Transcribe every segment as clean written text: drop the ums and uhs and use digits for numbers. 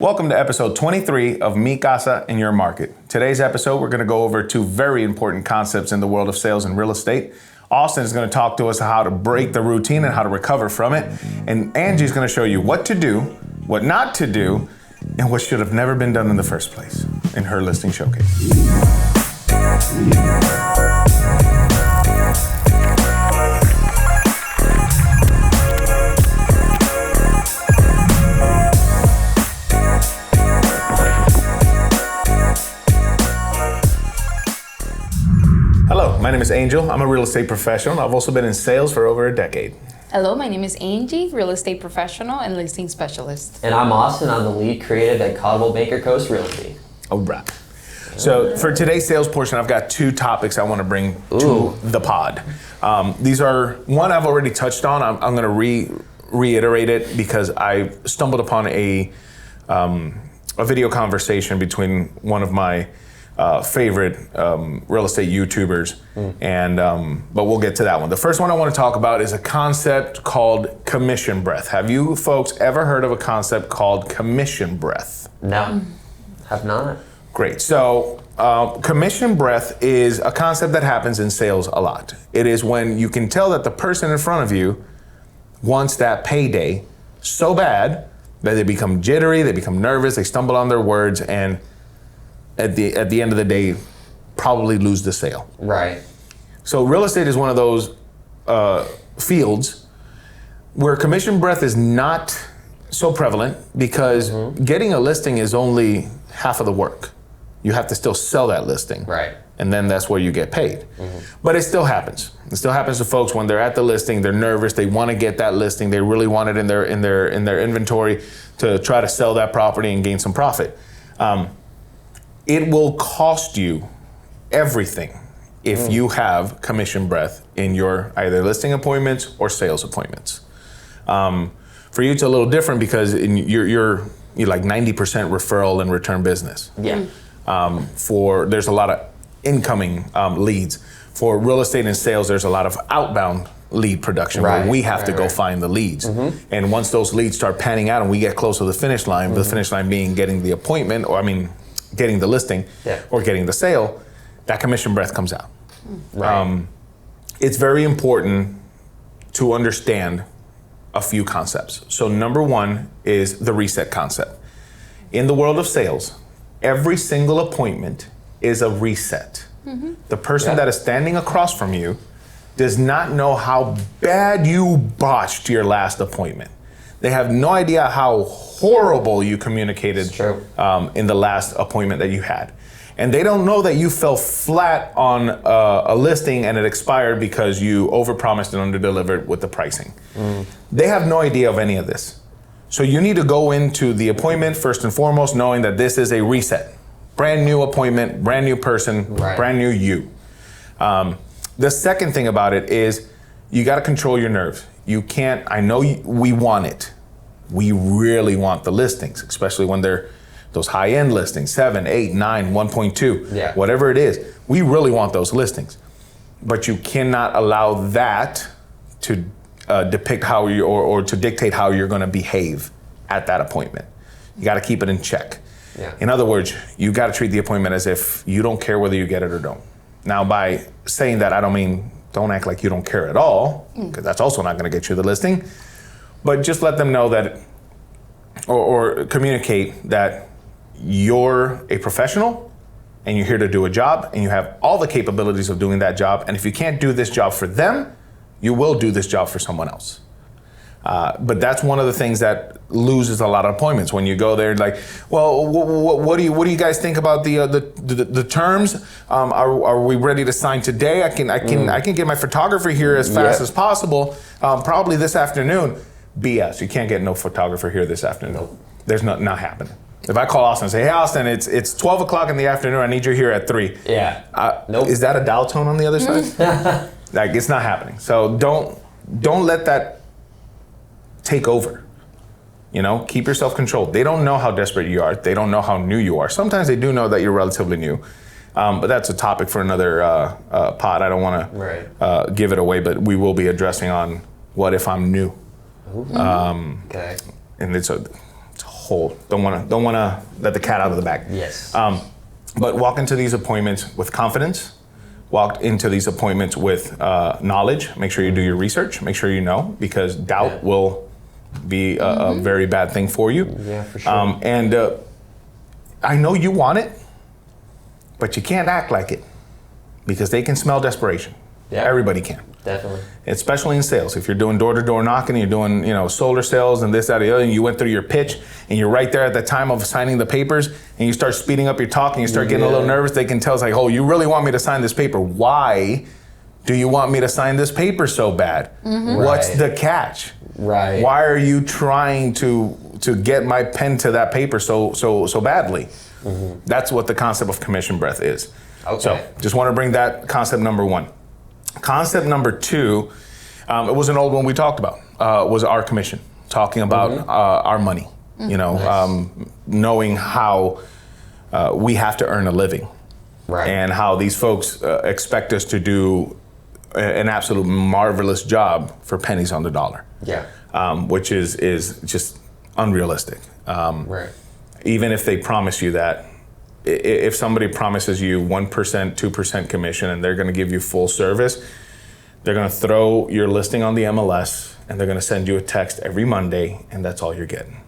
Welcome to episode 23 of Mi Casa Your Market. Today's episode, we're going to go over two very important concepts in the world of sales and real estate. Austin is going to talk to us how to break the routine and how to recover from it. And Angie is going to show you what to do, what not to do, and what should have never been done in the first place in her listing showcase. Hello, my name is Angel. I'm a real estate professional. I've also been in sales for over a decade. Hello, my name is Angie, real estate professional and listing specialist. And I'm Austin. I'm the lead creative at Caldwell Baker Coast Realty. Oh, right. So for today's sales portion, I've got two topics I want to bring to the pod. These are one I've already touched on. I'm going to reiterate it because I stumbled upon a video conversation between one of my favorite real estate YouTubers, and but we'll get to that one. The first one I want to talk about is a concept called commission breath. Have you folks ever heard of a concept called commission breath? No, have not. Great. So commission breath is a concept that happens in sales a lot. It is when you can tell that the person in front of you wants that payday so bad that they become jittery, they become nervous, they stumble on their words, and at the end of the day, probably lose the sale. Right. So real estate is one of those fields where commission breath is not so prevalent because getting a listing is only half of the work. You have to still sell that listing. Right. And then that's where you get paid. But it still happens. It still happens to folks when they're at the listing, they're nervous, they want to get that listing, they really want it in their inventory to try to sell that property and gain some profit. It will cost you everything if you have commission breath in your either listing appointments or sales appointments. For you, it's a little different because you're like 90% referral and return business. Yeah. There's a lot of incoming leads. For real estate and sales, there's a lot of outbound lead production where we have to go find the leads. And once those leads start panning out and we get close to the finish line, the finish line being getting the appointment, getting the listing or getting the sale, that commission breath comes out. Right. It's very important to understand a few concepts. So number one is the reset concept. In the world of sales, every single appointment is a reset. The person that is standing across from you does not know how bad you botched your last appointment. They have no idea how horrible you communicated in the last appointment that you had. And they don't know that you fell flat on a listing and it expired because you overpromised and underdelivered with the pricing. They have no idea of any of this. So you need to go into the appointment first and foremost knowing that this is a reset. Brand new appointment, brand new person, brand new you. The second thing about it is you got to control your nerves. You can't, I know we want it. We really want the listings, especially when they're those high-end listings, 7, 8, 9, 1.2, whatever it is. We really want those listings. But you cannot allow that to depict how you, or to dictate how you're gonna behave at that appointment. You gotta keep it in check. In other words, you gotta treat the appointment as if you don't care whether you get it or don't. Now, by saying that, I don't mean don't act like you don't care at all, because that's also not going to get you the listing. But just let them know that, or communicate that you're a professional and you're here to do a job and you have all the capabilities of doing that job. And if you can't do this job for them, you will do this job for someone else. But that's one of the things that loses a lot of appointments when you go there like, well, what do you guys think about the terms? Are we ready to sign today? I can get my photographer here as fast as possible. Probably this afternoon. BS. You can't get no photographer here this afternoon. There's not happening. If I call Austin and say, hey Austin, it's 12 o'clock in the afternoon. I need you here at 3. Is that a dial tone on the other side? Like it's not happening. So don't let that take over. Keep yourself controlled. They don't know how desperate you are. They don't know how new you are. Sometimes they do know that you're relatively new, but that's a topic for another pod. I don't want to give it away, but we will be addressing on what if I'm new. And it's a whole. Don't wanna let the cat out of the bag. Yes. But walk into these appointments with confidence. Walk into these appointments with knowledge. Make sure you do your research. Make sure you know, because doubt will be a very bad thing for you. Yeah, for sure. And I know you want it, but you can't act like it, because they can smell desperation. Yeah. Everybody can. Definitely. Especially in sales. If you're doing door-to-door knocking, you're doing, solar sales and this, that, the other, and you went through your pitch and you're right there at the time of signing the papers, and you start speeding up your talk and you start getting a little nervous, they can tell, it's like, oh, you really want me to sign this paper. Why do you want me to sign this paper so bad? What's the catch? Right. Why are you trying to get my pen to that paper so badly? That's what the concept of commission breath is. Okay. So just want to bring that concept number one. Concept number two, it was an old one we talked about, was our commission, talking about our money, knowing how we have to earn a living, and how these folks expect us to do an absolute marvelous job for pennies on the dollar, which is just unrealistic. Even if they promise you that, if somebody promises you 1%, 2% commission, and they're going to give you full service, they're going to throw your listing on the MLS, and they're going to send you a text every Monday, and that's all you're getting.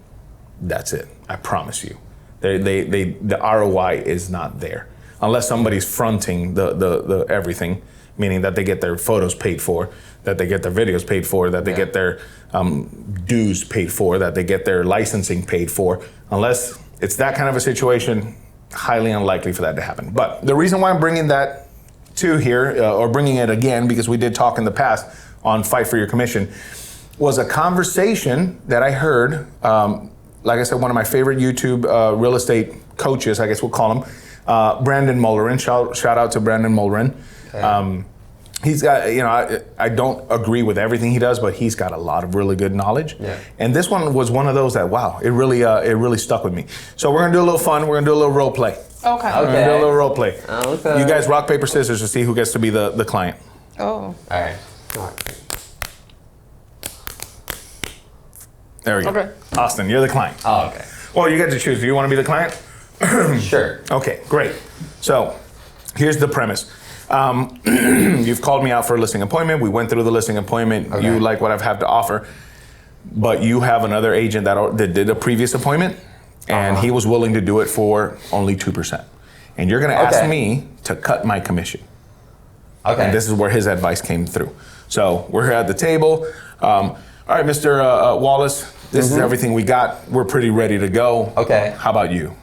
That's it. I promise you. The ROI is not there unless somebody's fronting the everything, meaning that they get their photos paid for, that they get their videos paid for, that they get their dues paid for, that they get their licensing paid for. Unless it's that kind of a situation, highly unlikely for that to happen. But the reason why I'm bringing that to here, or bringing it again, because we did talk in the past on Fight for Your Commission, was a conversation that I heard, like I said, one of my favorite YouTube real estate coaches, I guess we'll call him, Brandon Mullerin. Shout out to Brandon Mullerin. Okay. He's got, I don't agree with everything he does, but he's got a lot of really good knowledge. And this one was one of those that, wow, it really stuck with me. So we're gonna do a little fun. We're gonna do a little role play. Okay. We're gonna do a little role play. Okay. You guys rock, paper, scissors to see who gets to be the client. Oh. All right. There we go. Okay. Austin, you're the client. Oh, okay. Well, you get to choose. Do you want to be the client? Sure. Okay, great. So here's the premise. You've called me out for a listing appointment. We went through the listing appointment. Okay. You like what I've had to offer, but you have another agent that did a previous appointment, and he was willing to do it for only 2%. And you're going to ask me to cut my commission. Okay. And this is where his advice came through. So we're here at the table. All right, Mr. Wallace, this is everything we got. We're pretty ready to go. Okay. How about you?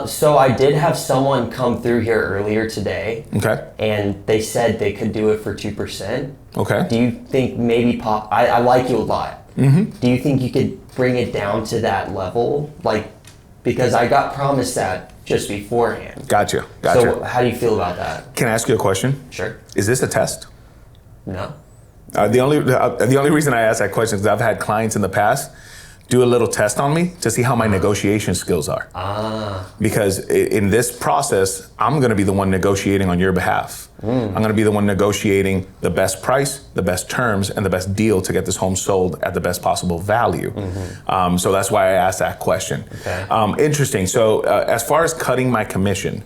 So I did have someone come through here earlier today. Okay. And they said they could do it for 2%. Okay. Do you think maybe I like you a lot. Do you think you could bring it down to that level? Because I got promised that just beforehand. Gotcha. So how do you feel about that? Can I ask you a question? Sure. Is this a test? No. The only reason I ask that question is I've had clients in the past do a little test on me to see how my negotiation skills are. Because in this process, I'm gonna be the one negotiating on your behalf. I'm gonna be the one negotiating the best price, the best terms, and the best deal to get this home sold at the best possible value. So that's why I asked that question. Okay. Interesting. So as far as cutting my commission,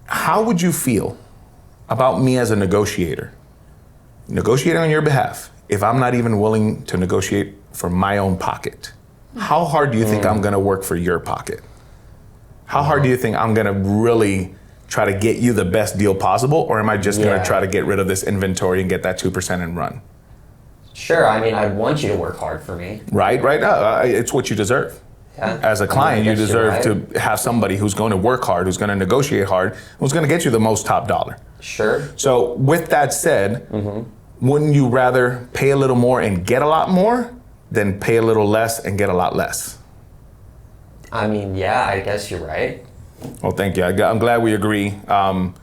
how would you feel about me as a negotiator? Negotiating on your behalf, if I'm not even willing to negotiate for my own pocket, how hard do you think I'm gonna work for your pocket? How hard do you think I'm gonna really try to get you the best deal possible, or am I just gonna try to get rid of this inventory and get that 2% and run? Sure, I mean, I'd want you to work hard for me. Right, it's what you deserve. As a client, you deserve to have somebody who's going to work hard, who's gonna negotiate hard, who's gonna get you the most top dollar. Sure. So with that said, wouldn't you rather pay a little more and get a lot more than pay a little less and get a lot less? I mean, yeah, I guess you're right. Well, thank you. I'm glad we agree. I'll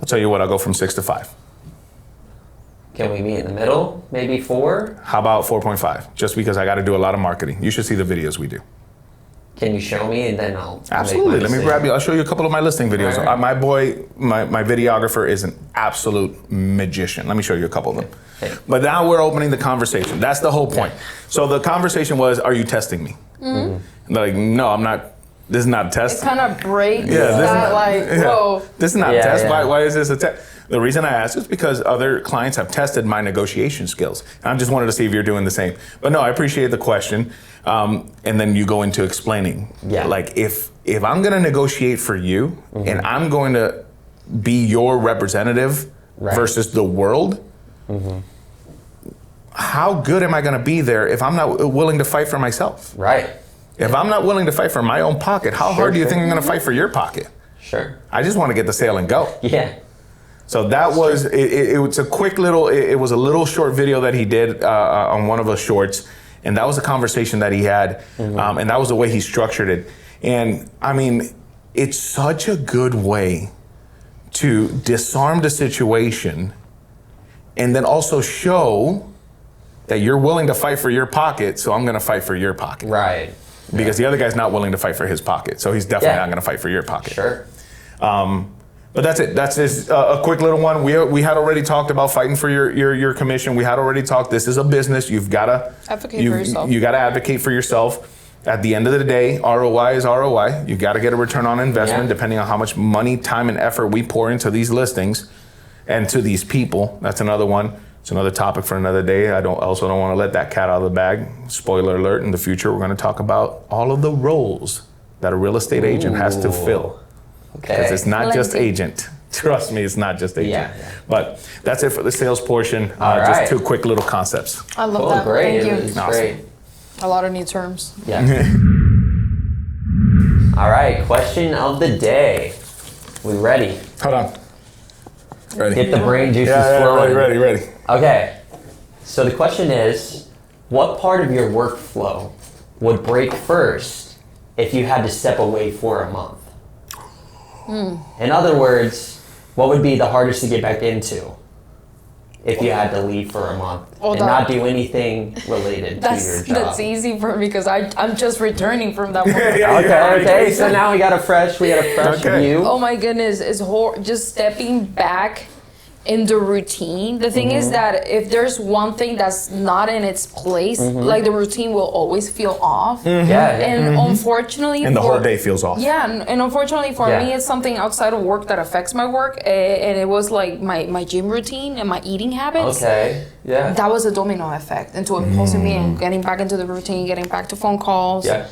tell you what, I'll go from 6 to 5. Can we meet in the middle? Maybe 4? How about 4.5? Just because I got to do a lot of marketing. You should see the videos we do. Can you show me and then I'll Absolutely. make my Let me decision. grab you. I'll show you a couple of my listing videos. All right. My boy, my videographer is an absolute magician. Let me show you a couple of them. Okay. But now we're opening the conversation. That's the whole point. So the conversation was, are you testing me? And they're like, no, I'm not. This is not a test. It kind of breaks Yeah, whoa. This is not a Yeah, test. yeah. Why is this a test? The reason I ask is because other clients have tested my negotiation skills. And I just wanted to see if you're doing the same. But no, I appreciate the question. And then you go into explaining. Yeah. Like if I'm going to negotiate for you and I'm going to be your representative versus the world, how good am I going to be there if I'm not willing to fight for myself? Right. If I'm not willing to fight for my own pocket, how hard do you think I'm going to fight for your pocket? Sure. I just want to get the sale and go. Yeah. So that was, it was a quick little, it was a little short video that he did on one of the shorts. And that was a conversation that he had. And that was the way he structured it. And I mean, it's such a good way to disarm the situation and then also show that you're willing to fight for your pocket. So I'm going to fight for your pocket. Right. Because the other guy's not willing to fight for his pocket. So he's definitely Yeah. not going to fight for your pocket. Sure. But that's it. That's just a quick little one. We had already talked about fighting for your commission. We had already talked. This is a business. You've got to Advocate for yourself. You got to advocate for yourself. At the end of the day, ROI is ROI. You got to get a return on investment, depending on how much money, time, and effort we pour into these listings and to these people. That's another one. It's another topic for another day. I also don't want to let that cat out of the bag. Spoiler alert, in the future, we're going to talk about all of the roles that a real estate agent has to fill. Because Okay. it's not just Plenty. agent. Trust me, it's not just agent. Yeah. But that's it for the sales portion. All right. Just 2 quick little concepts. I love Cool. that. Great. Thank It you. was Awesome. great. A lot of new terms. Yeah. All right. Question of the day. We ready? Hold on. Ready? Get the brain juices Yeah, flowing. ready. Okay. So the question is, what part of your workflow would break first if you had to step away for a month? In other words, what would be the hardest to get back into if you had to leave for a month Well, and that- not do anything related to your job? That's easy for me because I'm just returning from that one. Okay. So now we got a fresh Okay. view. Oh my goodness, it's just stepping back in the routine. The thing is that if there's one thing that's not in its place, like the routine will always feel off. Yeah. And unfortunately, And the whole day feels off. Yeah, and unfortunately for Yeah. me, it's something outside of work that affects my work, and it was like my gym routine and my eating habits. Okay. Yeah. That was a domino effect into impulsing me and getting back into the routine, getting back to phone calls. Yeah.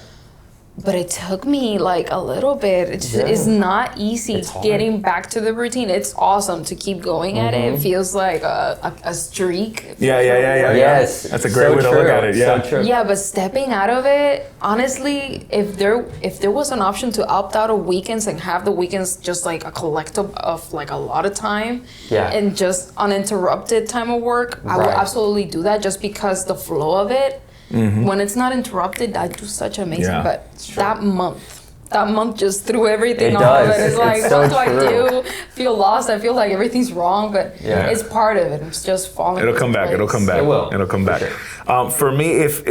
But it took me like a little bit. It's not easy It's hard. getting back to the routine. It's awesome to keep going at it. It feels like a streak. Yeah. Yes. That's a great So way to look true. at it. Yeah. So true. Yeah, but stepping out of it, honestly, if there was an option to opt out of weekends and have the weekends just like a collective of like a lot of time, Yeah. and just uninterrupted time of work, I would Right. absolutely do that just because the flow of it, when it's not interrupted, I do such amazing. Yeah. But that month just threw everything It off. does. And it's like, It's so what do I true. do? Feel lost. I feel like everything's wrong, but Yeah. it's part of it. It's just falling. It'll into come back. place. It'll come back. It will. It'll come back. For For me, if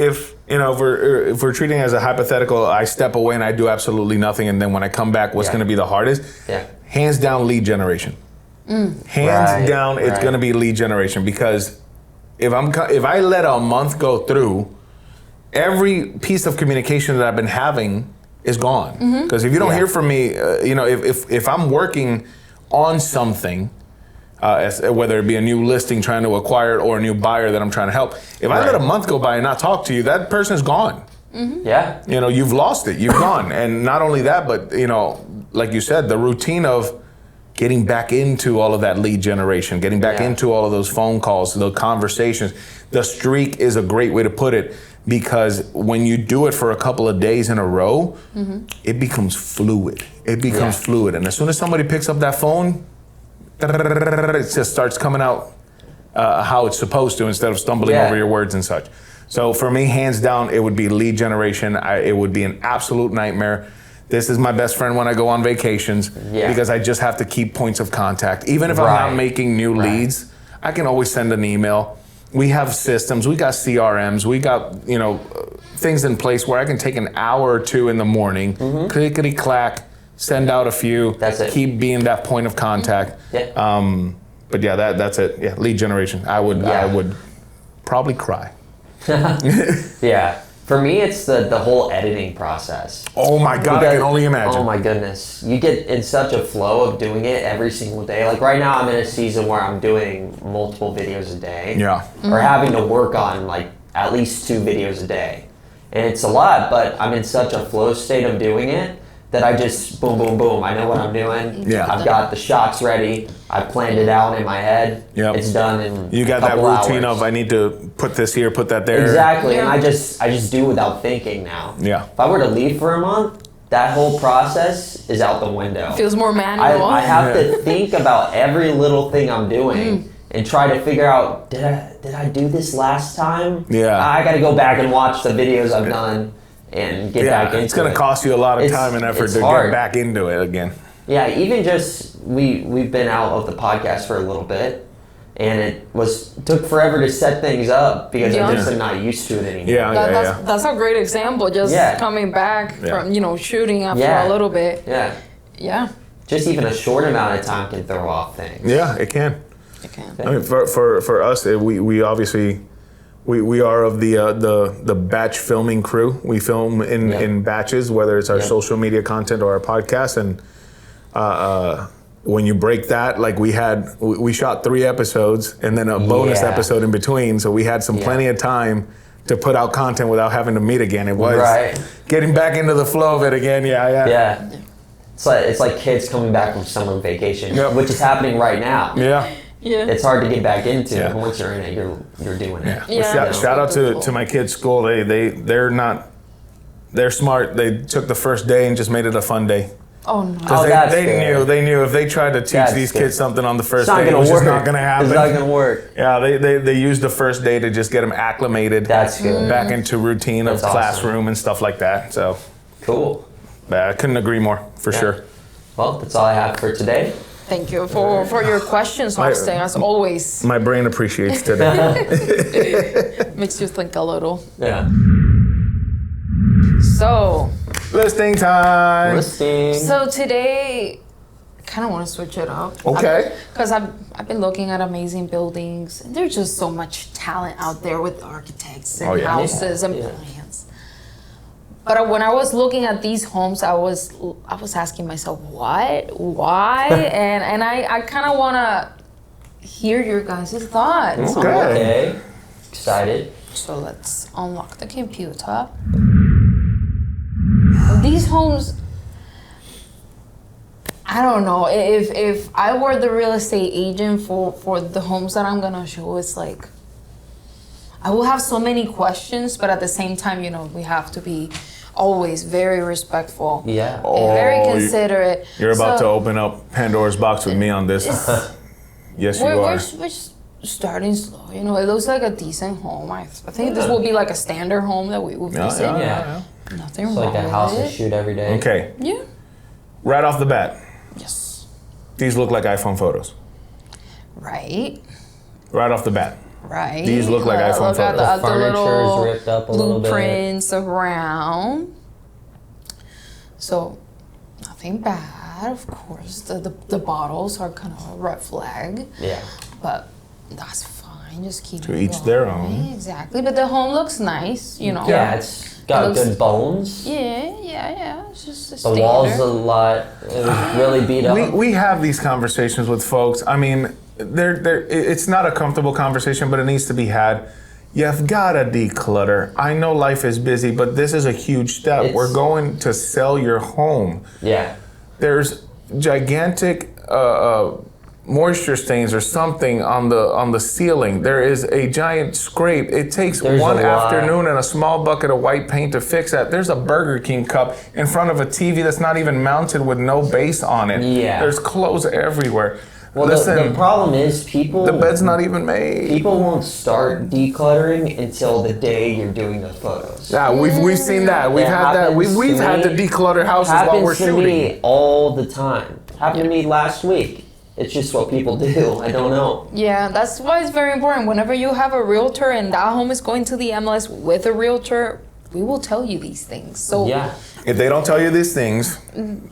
you know, if we're treating it as a hypothetical, I step away and I do absolutely nothing, and then when I come back, what's Yeah. going to be the hardest? Yeah. Hands down, lead generation. Hands Right, down, it's right. going to be lead generation because if I let a month go through, every piece of communication that I've been having is gone. Because if you don't Yeah. hear from me, you know, if I'm working on something, whether it be a new listing trying to acquire it or a new buyer that I'm trying to help, if I Right. let a month go by and not talk to you, that person is gone. Yeah. You know, you've lost it, you've gone. And not only that, but you know, like you said, the routine of getting back into all of that lead generation, getting back Yeah. into all of those phone calls, the conversations, the streak is a great way to put it because when you do it for a couple of days in a row, it becomes fluid. It becomes Yeah. fluid. And as soon as somebody picks up that phone, it just starts coming out how it's supposed to instead of stumbling Yeah. over your words and such. So for me, hands down, it would be lead generation. It would be an absolute nightmare. This is my best friend when I go on vacations Yeah. because I just have to keep points of contact. Even if I'm Right. not making new Right. leads, I can always send an email. We have systems, we got CRMs, we got, you know, things in place where I can take an hour or two in the morning, clickety clack, send out a few, That's it. keep being that point of contact. Yeah. But yeah, that's it. Yeah, lead generation. I Yeah. would probably cry. Yeah. For me, it's the whole editing process. Oh my God, I can only imagine. Oh my goodness. You get in such a flow of doing it every single day. Like right now I'm in a season where I'm doing multiple videos a day. Yeah. Or having to work on like at least 2 videos a day. And it's a lot, but I'm in such a flow state of doing it that I just boom, boom, boom. I know what I'm doing. Yeah. I've got the shots ready. I planned it out in my head. Yep. It's done in You got a that couple routine hours. of I need to put this here, put that there. Exactly, and Yeah. I just do without thinking now. Yeah. If I were to leave for a month, that whole process is out the window. Feels more manual. I have to think about every little thing I'm doing and try to figure out did I do this last time? Yeah. I got to go back and watch the videos I've done and get back into it. It's going to cost you a lot of It's- time and effort it's to hard. get back into it again. Yeah, even just we've been out of the podcast for a little bit, and it took forever to set things up because Yeah. I'm just not used to it anymore. Yeah. That's a great example. Just Yeah. coming back Yeah. from shooting after Yeah. a little bit. Yeah. Yeah. Just even a short amount of time can throw off things. Yeah, it can. I can. I mean, for us, we obviously we are of the batch filming crew. We film in batches, whether it's our social media content or our podcast. And when you break that, like we shot 3 episodes and then a bonus Yeah. episode in between, so we had some plenty of time to put out content without having to meet again. It was getting back into the flow of it again. Yeah. It's like kids coming back from summer vacation, which is happening right now. Yeah. Yeah. It's hard to get back into. Yeah. But once you're in it, you're doing it. Well, shout out to my kids' school. They're smart. They took the first day and just made it a fun day. Oh no. Because they knew if they tried to teach That's these good. kids something on the first It's not day, it gonna was work. just not going to happen. It's not gonna work. Yeah, they used the first day to just get them acclimated. That's good. Back into routine That's of awesome. classroom and stuff like that. So Cool. I couldn't agree more, for Yeah. sure. Well, that's all I have for today. Thank you for your questions, Austin, as always. My brain appreciates today. Makes you think a little. Yeah. So Listing time. Listing. So today, I kind of want to switch it up. Okay. Because I've been looking at amazing buildings, and there's just so much talent out there with architects and Oh, yeah. houses and Yeah. plans. But when I was looking at these homes, I was asking myself, what, why, and I kind of want to hear your guys' thoughts. Okay. Okay. Excited. So let's unlock the computer. These homes, I don't know, if I were the real estate agent for the homes that I'm gonna show, it's like, I will have so many questions, but at the same time, we have to be always very respectful. Yeah. And very Oh, considerate. You're about So, to open up Pandora's box with me on this. Yes, you We're, are. we're starting slow. It looks like a decent home. I think this will be like a standard home that we will visit. Yeah. Nothing It's wrong like a with house it. to shoot every day. Okay, Yeah. right off the bat, Yes. these look like iPhone photos. Right. Right off the bat. Right. These look like iPhone look at photos. the Furniture's little ripped up a little bit. blueprints around. So, nothing bad. Of course, the bottles are kind of a red flag, Yeah. but that's fine. Just keep To it each their going. own. Exactly, but the home looks nice. Yeah, it's got It looks- good bones. Yeah. It's just a The standard. walls a lot. It was really beat up. We have these conversations with folks. I mean, it's not a comfortable conversation, but it needs to be had. You've got to declutter. I know life is busy, but this is a huge step. It's- We're going to sell your home. Yeah. There's gigantic moisture stains or something on the ceiling. There is a giant scrape. It takes There's one a lot. afternoon and a small bucket of white paint to fix that. There's a Burger King cup in front of a TV that's not even mounted with no base on it. Yeah. There's clothes everywhere. Well, Listen, the problem is people. the bed's not even made. People won't start decluttering until the day you're doing the photos. Yeah, we've seen that. We've It had that. happens We've to had to me. declutter houses while we're Happens to shooting. me all the time. Happened to me last week. It's just what people do. I don't know. Yeah, that's why it's very important. Whenever you have a realtor and that home is going to the MLS with a realtor, we will tell you these things. So Yeah. If they don't tell you these things,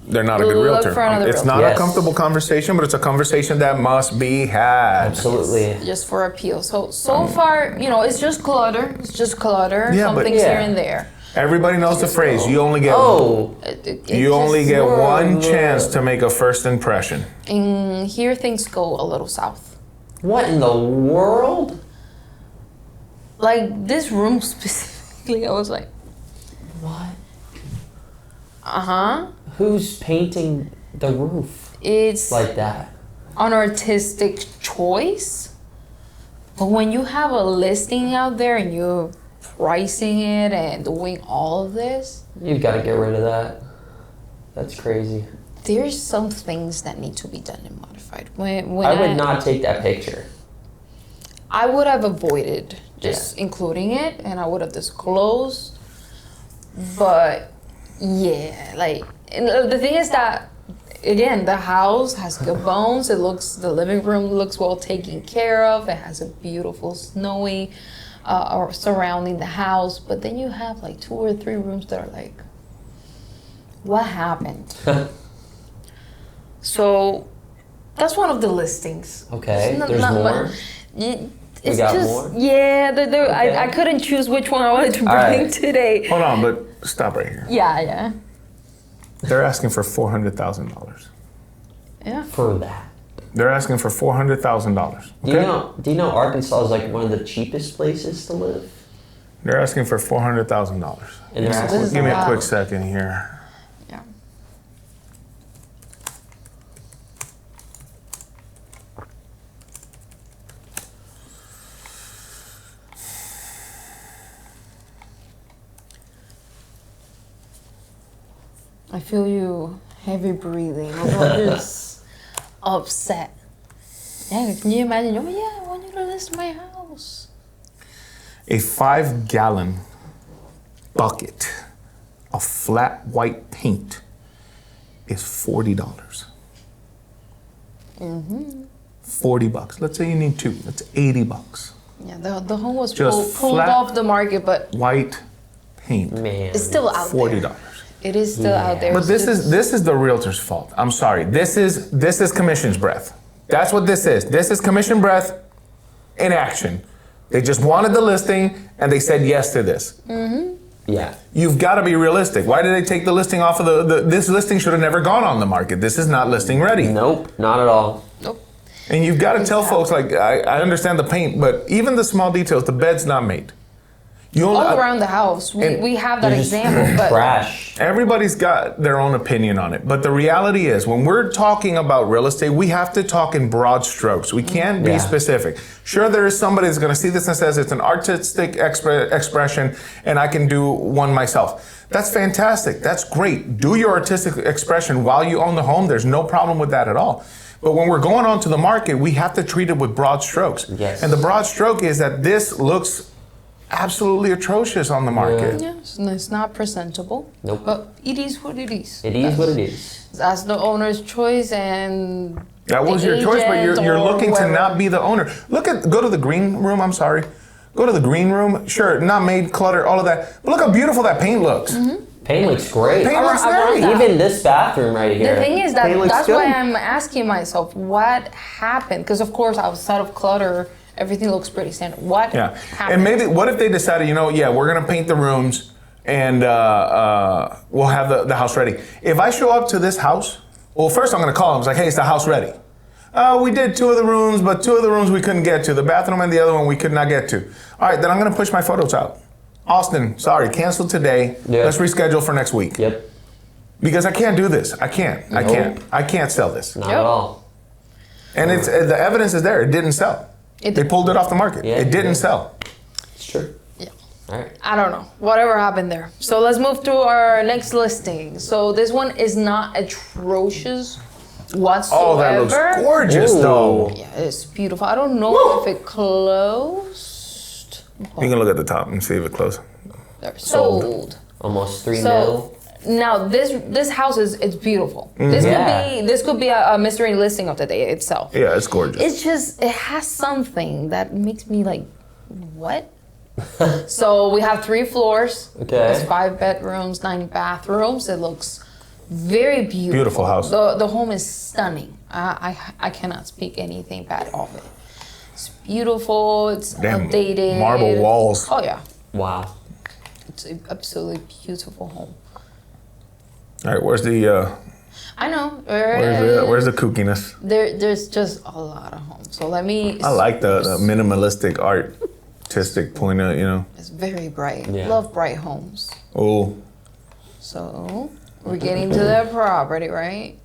they're not a good Look realtor. for another It's realtor. not Yes. a comfortable conversation, but it's a conversation that must be had. Absolutely. just for appeal. So far, it's just clutter. It's just clutter. Yeah, Some but- things Yeah. here and there. Everybody knows the phrase. You only get Oh, you only get one Lord. chance to make a first impression. And here things go a little south. what in the world? Like this room specifically, I was like, What? uh-huh. Who's painting the roof It's like that? an artistic choice. But when you have a listing out there and you're pricing it and doing all of this, You've got to get rid of that. That's crazy. there's some things that need to be done and modified. When I would not take that picture. I would have avoided just including it, and I would have disclosed. But yeah, and the thing is that again, the house has good bones. The living room looks well taken care of. It has a beautiful snowy surrounding the house. But then you have like 2 or 3 rooms that are like, what happened? So that's one of the listings. Okay, It's there's more? It's got just more? yeah. Okay. I couldn't choose which one I wanted to bring All right. today. Hold on, but stop right here. Yeah. They're asking for $400,000. Yeah. For that. They're asking for $400,000. Do you know Arkansas is like one of the cheapest places to live? They're asking for $400,000. And they're asking this is Give me a lot. quick second here. Yeah. I feel you heavy breathing. I'm just upset. Yeah, can you imagine? Oh yeah, I want you to list my house. A 5-gallon bucket of flat white paint is $40. $40. Let's say you need 2. That's $80. Yeah, the home was Just pulled flat- off the market, but White paint. Man. it's still out $40. there. It is still out there. But this is the realtor's fault. I'm sorry. This is commission's breath. That's what this is. This is commission breath in action. They just wanted the listing and they said yes to this. Yeah. You've got to be realistic. Why did they take the listing off of this listing should have never gone on the market. This is not listing ready. Nope, not at all. Nope. And you've got to tell folks, like, I understand the paint, but even the small details, the bed's not made. You only, All around the house, we have that They're just example, but Trash. everybody's got their own opinion on it. But the reality is, when we're talking about real estate, we have to talk in broad strokes. We can't be Yeah. specific. Sure, there is somebody that's going to see this and says it's an artistic expression and I can do one myself. That's fantastic. That's great. Do your artistic expression while you own the home. There's no problem with that at all. But when we're going on to the market, we have to treat it with broad strokes. Yes. And the broad stroke is that this looks absolutely atrocious on the market. yeah, it's not presentable. Nope. But it is what it is. It is what it is. That's the owner's choice, and That was the your choice, but agent you're or looking to whoever. not be the owner. Go to the green room. I'm sorry. Go to the green room. Sure, not made, clutter, all of that. But look how beautiful that paint looks. Paint looks great. Paint looks around great. that. Even this bathroom right here. The thing is that paint looks that's good. why I'm asking myself what happened. Because of course, outside of clutter, everything looks pretty standard. What Yeah. happened? And maybe, what if they decided, we're going to paint the rooms and we'll have the house ready. If I show up to this house, well, first I'm going to call them. It's like, hey, is the house ready? We did 2 of the rooms, but 2 of the rooms we couldn't get to. The bathroom and the other one we could not get to. All right, then I'm going to push my photos out. Austin, sorry, cancel today. Yeah. Let's reschedule for next week. Yep. Because I can't do this. I can't. I can't sell this. Not Yep. at all. And it's the evidence is there. It didn't sell. They pulled it off the market. Yeah, It didn't yeah. sell. It's true. Yeah. All right. I don't know. Whatever happened there. So let's move to our next listing. So this one is not atrocious whatsoever. Oh, that looks gorgeous, Ooh. though. Yeah, it's beautiful. I don't know if it closed. You can look at the top and see if it closed. They're sold. Almost 3 So mil. now this house it's beautiful. Mm-hmm. This could be a mystery listing of the day itself. Yeah, it's gorgeous. It's just it has something that makes me like, what? So we have 3 floors. Okay. There's 5 bedrooms, 9 bathrooms. It looks very beautiful. Beautiful house. The home is stunning. I cannot speak anything bad of it. It's beautiful. It's Damn, updated. marble walls. Oh yeah, Wow. it's an absolutely beautiful home. All right, where's the I know. where's the kookiness? There's just a lot of homes. So let me. I like the minimalistic artistic point of, It's very bright. Yeah. Love bright homes. Oh, So we're getting to the property, right?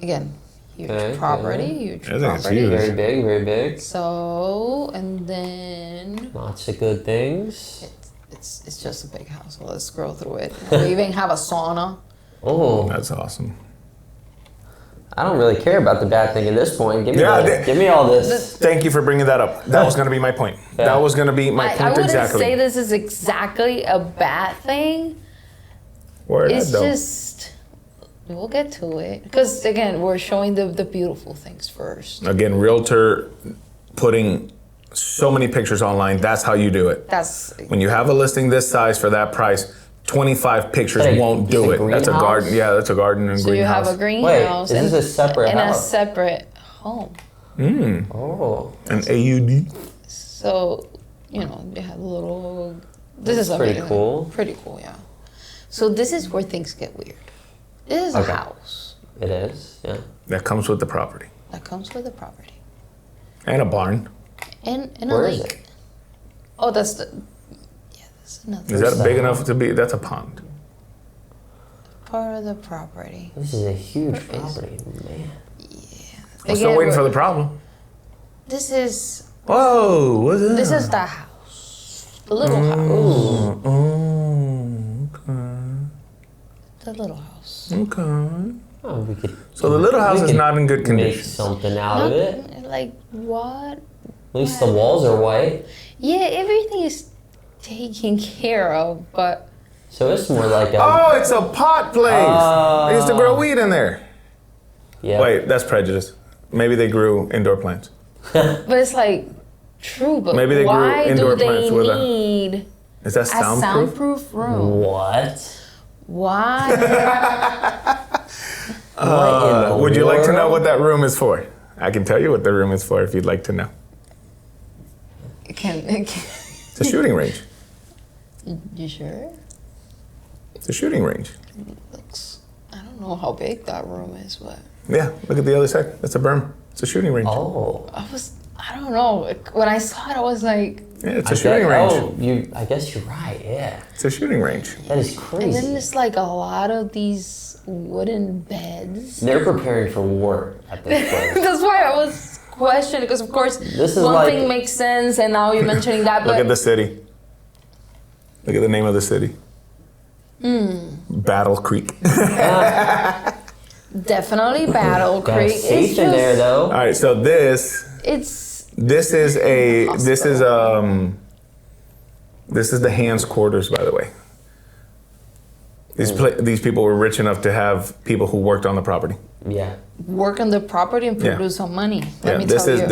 Again, huge Okay, property, yeah. huge I think it's property. huge. Very big, very big. So and then Lots of good things. it's just a big house. So let's scroll through it. We even have a sauna. Oh, that's awesome. I don't really care about the bad thing at this point. Give me, Yeah, give me all this. Thank you for bringing that up. That was going to be my point. Yeah. That was going to be my I point wouldn't exactly. say this is exactly a bad thing. Word It's though. just we'll get to it because again we're showing the beautiful things first. Again, realtor putting so many pictures online. That's how you do it. That's When you have a listing this size for that price, 25 pictures Hey, won't do it's a it. That's a greenhouse? garden. Yeah, that's a garden and so you have greenhouse. a greenhouse Wait, is this a separate and a house? separate home. Oh, An AUD. So you have a little. This is pretty amazing. cool. Pretty cool, yeah. So this is where things get weird. This is Okay. a house it is. Yeah. That comes with the property. that comes with the property And a barn. and a Where lake. is it? Oh, that's the. Yeah, that's another Is that big enough to be? That's a pond. part of the property. This is a huge property, man. I'm still waiting for the problem. This is Whoa, what's that? this is the house, the little house, Oh, okay. the little house. Okay. Oh, we could. So the little house we is could not in good Make condition. something out of it. Like what? At least the walls are white. Yeah, everything is taken care of, but So it's more like a. Oh, it's a pot place. They used to grow weed in there. Yeah. Wait, that's prejudice. Maybe they grew indoor plants. but it's like true. But Maybe they grew why indoor do they plants with a- need Is that a soundproof? soundproof room? What? Why? What in the Would you like to know world? what that room is for? I can tell you what the room is for if you'd like to know. It's a shooting range. you sure? It's a shooting range. Looks. I don't know how big that room is, but Yeah, look at the other side. That's a berm. It's a shooting range. Oh. I don't know. When I saw it, I was like, Yeah, it's a shooting range. Oh, I guess you're right. Yeah. It's a shooting range. That is and crazy. then there's like a lot of these wooden beds. They're preparing for war at this point. That's why I was questioning because, of course, This is one like- thing makes sense, and now you're mentioning that. Look But at the city. Look at the name of the city. Battle Creek. definitely Battle Got Creek. safe in there though. All right, so this It's is the hands quarters, by the way. These people were rich enough to have people who worked on the property. Yeah. work on the property and Yeah. produce some money. Let me this tell is you.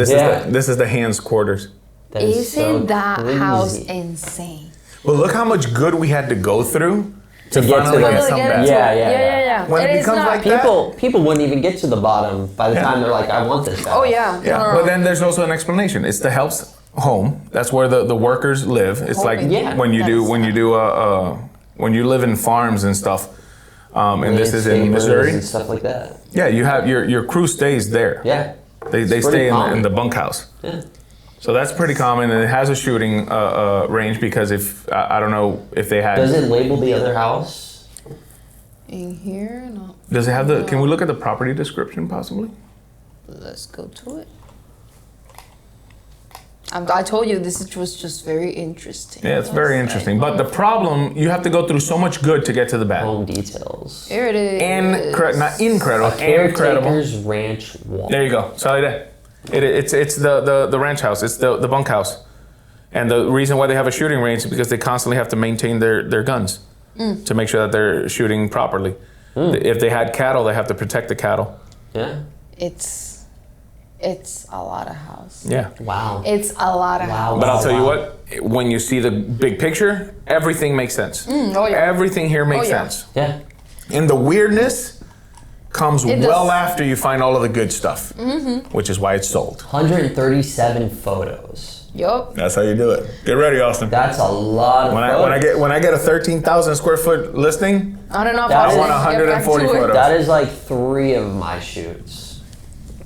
this is the hands quarters. That is Isn't so that crazy. house insane? Well, look how much good we had to go through to To get to finally the- get some Get back. into Yeah, it. yeah, yeah. When it And it's becomes not- like that- People wouldn't even get to the bottom by the time they're like, I want this house. Oh yeah. Yeah, No. but then there's also an explanation. It's the help's home. That's where the workers live. It's like Yeah, when you do that's- when you live in farms and stuff. And this is in Landscapers Missouri. and stuff like that. Yeah, you have your crew stays there. Yeah. They pretty stay in common. the bunkhouse. Yeah. So that's pretty common, and it has a shooting range because if I don't know if they had. Does it label the other house? In here, no. Does it have the? Can we look at the property description possibly? Let's go to it. I told you this was just very interesting. Yeah, it's very interesting. But the problem, you have to go through so much good to get to the bad. Home details. Here it is. Not incredible, incredible. Caretaker's ranch wall. There you go. Sorry there. It's the ranch house. It's the bunkhouse. And the reason why they have a shooting range is because they constantly have to maintain their guns to make sure that they're shooting properly. If they had cattle, they have to protect the cattle. Yeah. It's it's a lot of house. Yeah. Wow. It's a lot of Wow. house. But I'll tell you what, when you see the big picture, everything makes sense. Oh, yeah. Everything here makes Oh, yeah. sense. Yeah. And the weirdness comes It well does. after you find all of the good stuff, which is why it's sold. 137 photos. Yup. That's how you do it. Get ready, Austin. That's a lot of photos. When I get a 13,000 square foot listing, I don't know if That I is- want 140 photos. That is like 3 of my shoots.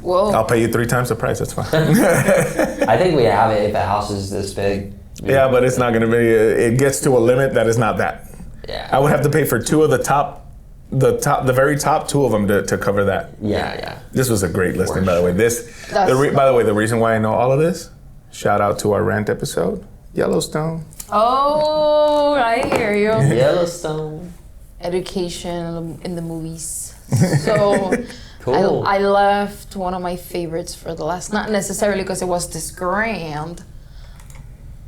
Whoa. I'll pay you 3 times the price. That's fine. I think we have it if a house is this big. Yeah, but it's not going to be. It gets to a limit that is not that. Yeah. I would have to pay for 2 of the very top 2 of them to cover that. Yeah. This was a great listing, by the way. That's- By the way, the reason why I know all of this, shout out to our rant episode, Yellowstone. Oh, I hear you. Yellowstone. Education in the movies. So Cool. I left one of my favorites for the last, not necessarily because it was this grand,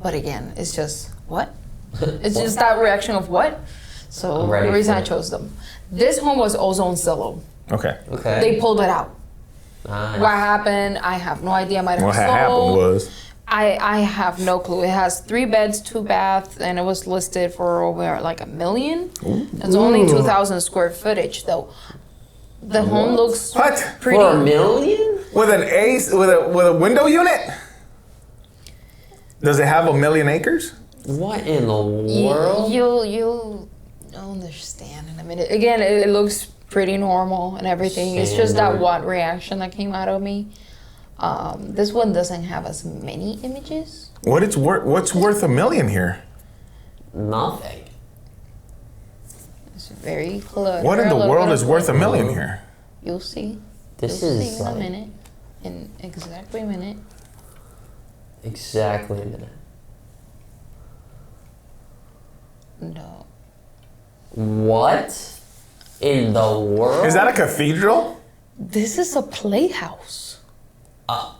but again, it's just what? It's just that reaction of what? So I'm ready the reason for I it. chose them. This home was also on Zillow. Okay. Okay. They pulled it out. Nice. What happened? I have no idea. Might have What had happened sold. was I have no clue. It has 3 beds, 2 baths, and it was listed for over like $1 million. It's only 2,000 square footage though. The home looks what pretty. For $1 million? with an ace with a window unit. Does it have 1,000,000 acres? What in the world? You'll understand in a minute. Again, it looks pretty normal and everything. It's just that Standard. what reaction that came out of me. This one doesn't have as many images. What's worth $1 million here? Nothing. It's very cluttered. What in a the little world bit is of worth $1 clutter. million here? You'll see. This You'll is see in a like minute. In exactly a minute. exactly a minute. No. What in the world? Is that a cathedral? This is a playhouse. Uh.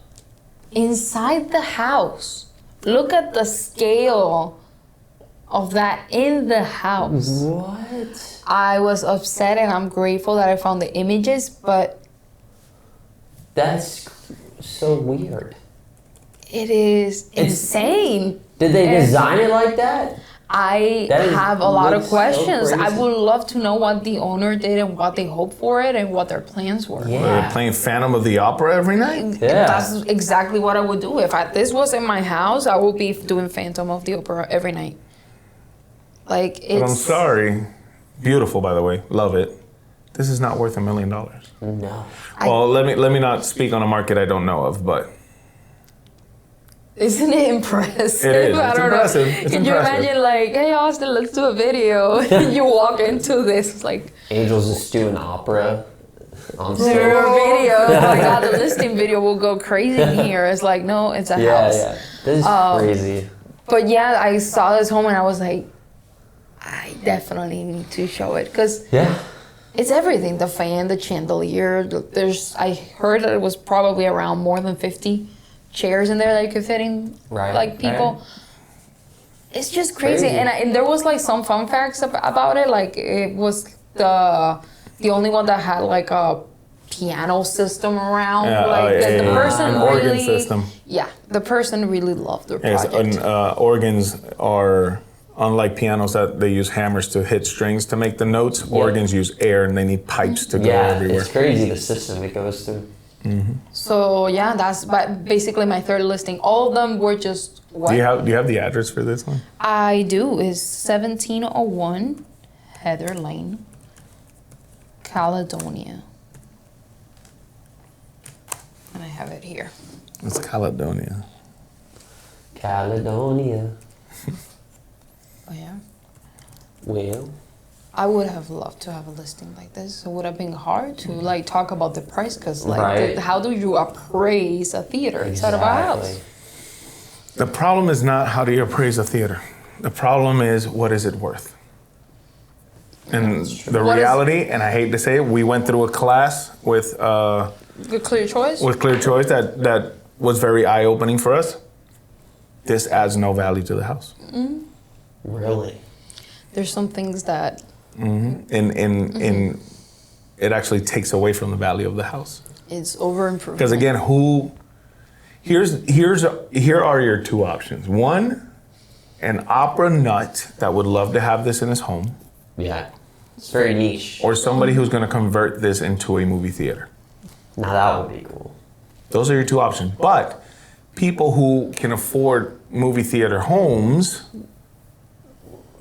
Inside the house. Look at the scale of that in the house. What? I was upset and I'm grateful that I found the images, but That's so weird. it is insane. Did they And design it like that? I That is- have a lot of looks so questions. I crazy. would love to know what the owner did and what they hoped for it and what their plans were. Yeah. They're playing Phantom of the Opera every night? Yeah. That's exactly what I would do. If this was in my house, I would be doing Phantom of the Opera every night. Like, But I'm it's... sorry. Beautiful, by the way. Love it. This is not worth $1 million. No. Well, let me not speak on a market I don't know of, but Isn't it impressive? It is. I It's don't impressive. know. It's Can you impressive. imagine, like, hey, Austin, let's do a video. You walk into this, it's like, Angels just do an opera on there stage. are videos. Oh my God, the listing video will go crazy in here. It's like, no, it's a Yeah, house. yeah. This is crazy. But yeah, I saw this home and I was like, I definitely need to show it because Yeah. it's everything. The fan, the chandelier. I heard that it was probably around more than 50 chairs in there that you could fit in, Right, like people. right. It's just crazy. Crazy. And there was like some fun facts about it. Like it was the only one that had like a piano system around. Yeah, like the yeah. person An really, organ system. Yeah, the person really loved their yes, project. organs are unlike pianos that they use hammers to hit strings to make the notes. Organs use air and they need pipes to go Yeah, everywhere. it's crazy the system it goes through. So yeah, that's basically my third listing. All of them were just what Do you have the address for this one? I do is 1701 Heather Lane, Caledonia, and I have it here. It's Caledonia. Caledonia. Oh yeah. Well, I would have loved to have a listing like this. It would have been hard to like talk about the price because like Right. how do you appraise a theater inside of a house? The problem is not how do you appraise a theater. The problem is what is it worth? And the What is- reality, and I hate to say it, we went through a class with Good clear choice. Clear Choice that was very eye-opening for us. This adds no value to the house. Really? There's some things that In it actually takes away from the value of the house. It's over improved. Because again, here are your two options. One, an opera nut that would love to have this in his home, Yeah. It's very niche. or somebody who's going to convert this into a movie theater. Now that would be cool. Those are your two options. But people who can afford movie theater homes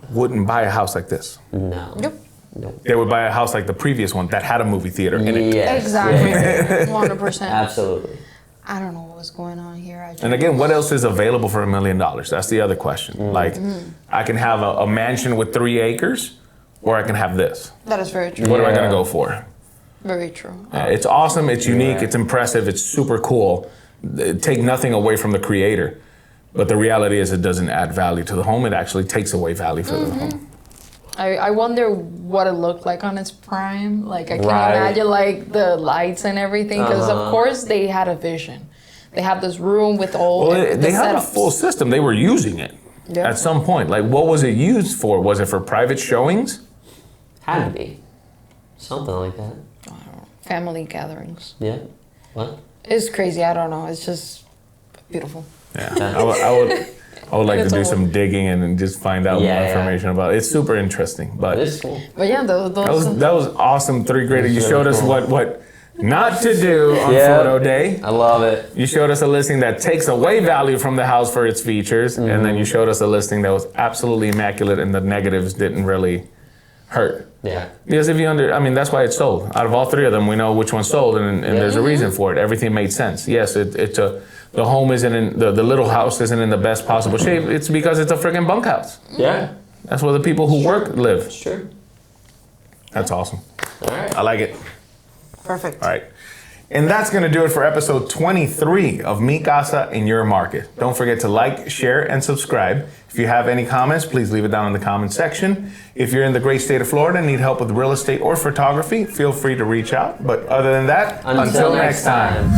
wouldn't buy a house like this. No. Yep. Nope. They would buy a house like the previous one that had a movie theater in it. Yes. Exactly. Yeah. 100%. Absolutely. I don't know what's going on here. And again, what else is available for $1 million? That's the other question. Like, I can have a mansion with 3 acres, or I can have this. That is very true. What am I going Yeah. to go for? Very true. It's awesome, it's unique, Yeah. it's impressive, it's super cool. Take nothing away from the creator. But the reality is it doesn't add value to the home, it actually takes away value for the home. I wonder what it looked like on its prime. Like, I can't Right. imagine, like, the lights and everything. Because, of course, they had a vision. They have this room with all Well, the they had a setups. full system, they were using it Yeah. at some point. Like, what was it used for? Was it for private showings? Had to be. Something like that. Family gatherings. Yeah. What? It's crazy. I don't know. It's just beautiful. Yeah, I would like to It's do all- some digging and just find out Yeah, more yeah. information about it. It's super interesting, but It is cool. But yeah, those that was awesome. 3rd grader, you That's showed really us cool. what not to do on Yeah. photo day. I love it. You showed us a listing that takes away value from the house for its features, and Mm-hmm. then you showed us a listing that was absolutely immaculate, and the negatives didn't really hurt. Yeah. Because that's why it's sold. Out of all 3 of them, we know which one sold, and there's a reason for it. Everything made sense. Yes, the home isn't in the little house isn't in the best possible shape. It's because it's a freaking bunkhouse. Yeah. That's where the people who work live. Sure. That's awesome. All right. I like it. perfect. All right. And that's going to do it for episode 23 of Mi Casa in Your Market. Don't forget to like, share, and subscribe. If you have any comments, please leave it down in the comment section. If you're in the great state of Florida and need help with real estate or photography, feel free to reach out. But other than that, until next time.